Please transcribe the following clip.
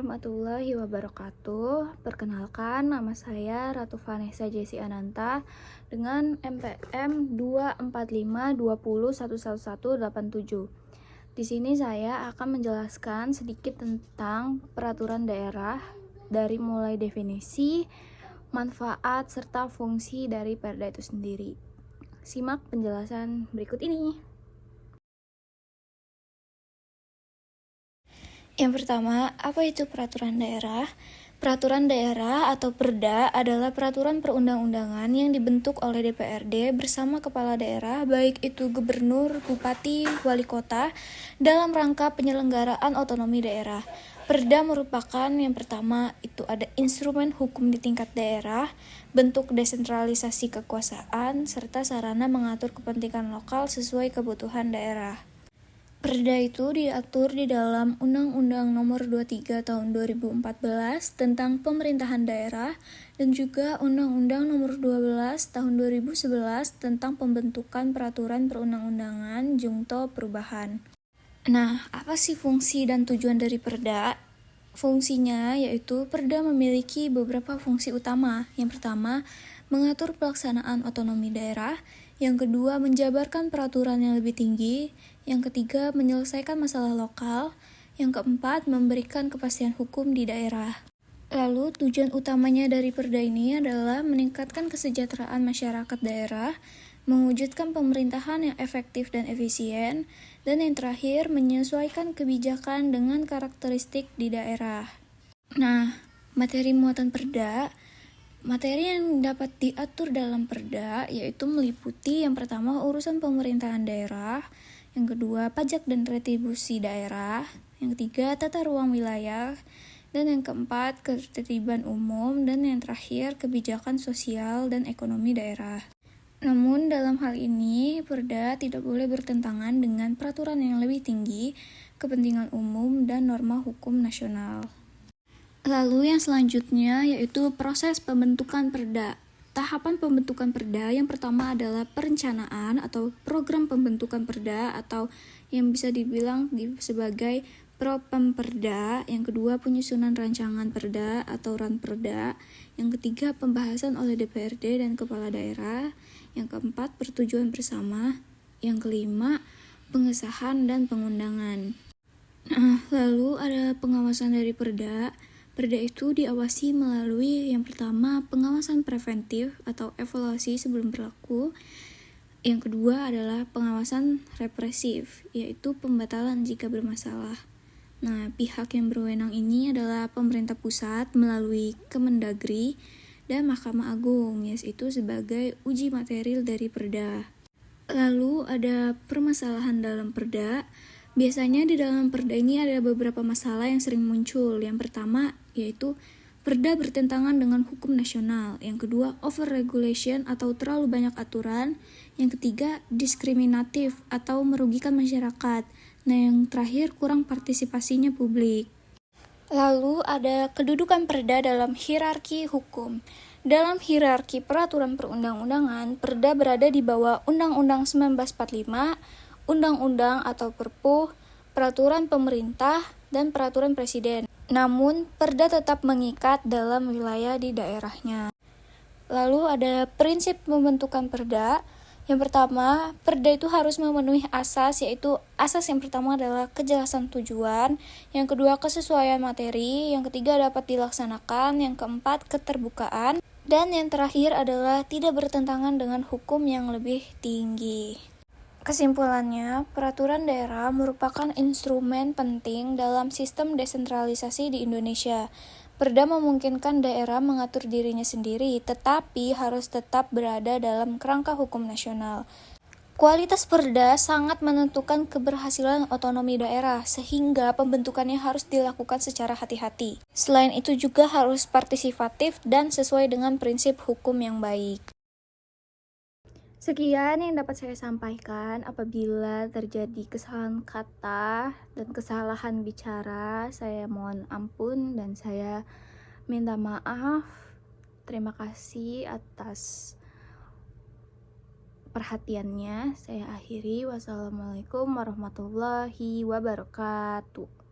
warahmatullahi wabarakatuh. Perkenalkan, nama saya Ratu Vanessa Jesi Ananta dengan MPM 24520111187. Di sini saya akan menjelaskan sedikit tentang peraturan daerah dari mulai definisi, manfaat, serta fungsi dari Perda itu sendiri. Simak penjelasan berikut ini. Yang pertama, apa itu peraturan daerah? Peraturan daerah atau Perda adalah peraturan perundang-undangan yang dibentuk oleh DPRD bersama kepala daerah, baik itu gubernur, bupati, wali kota, dalam rangka penyelenggaraan otonomi daerah. Perda merupakan yang pertama, itu ada instrumen hukum di tingkat daerah, bentuk desentralisasi kekuasaan, serta sarana mengatur kepentingan lokal sesuai kebutuhan daerah. Perda itu diatur di dalam Undang-Undang Nomor 23 Tahun 2014 tentang Pemerintahan Daerah dan juga Undang-Undang Nomor 12 Tahun 2011 tentang Pembentukan Peraturan Perundang-undangan Junto Perubahan. Nah, apa sih fungsi dan tujuan dari Perda? Fungsinya yaitu Perda memiliki beberapa fungsi utama. Yang pertama, mengatur pelaksanaan otonomi daerah. Yang kedua, menjabarkan peraturan yang lebih tinggi. Yang ketiga, menyelesaikan masalah lokal. Yang keempat, memberikan kepastian hukum di daerah. Lalu, tujuan utamanya dari Perda ini adalah meningkatkan kesejahteraan masyarakat daerah, mewujudkan pemerintahan yang efektif dan efisien, dan yang terakhir, menyesuaikan kebijakan dengan karakteristik di daerah. Nah, materi muatan Perda. Materi yang dapat diatur dalam Perda yaitu meliputi yang pertama urusan pemerintahan daerah, yang kedua pajak dan retribusi daerah, yang ketiga tata ruang wilayah, dan yang keempat ketertiban umum, dan yang terakhir kebijakan sosial dan ekonomi daerah. Namun dalam hal ini Perda tidak boleh bertentangan dengan peraturan yang lebih tinggi, kepentingan umum, dan norma hukum nasional. Lalu yang selanjutnya yaitu proses pembentukan Perda. Tahapan pembentukan Perda yang pertama adalah perencanaan atau program pembentukan Perda atau yang bisa dibilang sebagai Propemperda. Yang kedua penyusunan rancangan Perda atau Ranperda. Yang ketiga pembahasan oleh DPRD dan kepala daerah. Yang keempat persetujuan bersama. Yang kelima pengesahan dan pengundangan. Lalu ada pengawasan dari Perda. Perda itu diawasi melalui yang pertama pengawasan preventif atau evaluasi sebelum berlaku. Yang kedua adalah pengawasan represif, yaitu pembatalan jika bermasalah. Nah, pihak yang berwenang ini adalah pemerintah pusat melalui Kemendagri dan Mahkamah Agung, yaitu sebagai uji material dari Perda. Lalu ada permasalahan dalam Perda. Biasanya di dalam Perda ini ada beberapa masalah yang sering muncul. Yang pertama yaitu Perda bertentangan dengan hukum nasional. Yang kedua, over regulation atau terlalu banyak aturan. Yang ketiga, diskriminatif atau merugikan masyarakat. Nah, yang terakhir, kurang partisipasinya publik. Lalu ada kedudukan Perda dalam hierarki hukum. Dalam hierarki peraturan perundang-undangan, Perda berada di bawah Undang-Undang 1945, Undang-Undang atau Perpu, Peraturan Pemerintah, dan Peraturan Presiden. Namun, Perda tetap mengikat dalam wilayah di daerahnya. Lalu ada prinsip pembentukan Perda. Yang pertama, Perda itu harus memenuhi asas, yaitu asas yang pertama adalah kejelasan tujuan, yang kedua kesesuaian materi, yang ketiga dapat dilaksanakan, yang keempat keterbukaan, dan yang terakhir adalah tidak bertentangan dengan hukum yang lebih tinggi. Kesimpulannya, peraturan daerah merupakan instrumen penting dalam sistem desentralisasi di Indonesia. Perda memungkinkan daerah mengatur dirinya sendiri, tetapi harus tetap berada dalam kerangka hukum nasional. Kualitas Perda sangat menentukan keberhasilan otonomi daerah, sehingga pembentukannya harus dilakukan secara hati-hati. Selain itu juga harus partisipatif dan sesuai dengan prinsip hukum yang baik. Sekian yang dapat saya sampaikan. Apabila terjadi kesalahan kata dan kesalahan bicara, saya mohon ampun dan saya minta maaf. Terima kasih atas perhatiannya. Saya akhiri. Wassalamualaikum warahmatullahi wabarakatuh.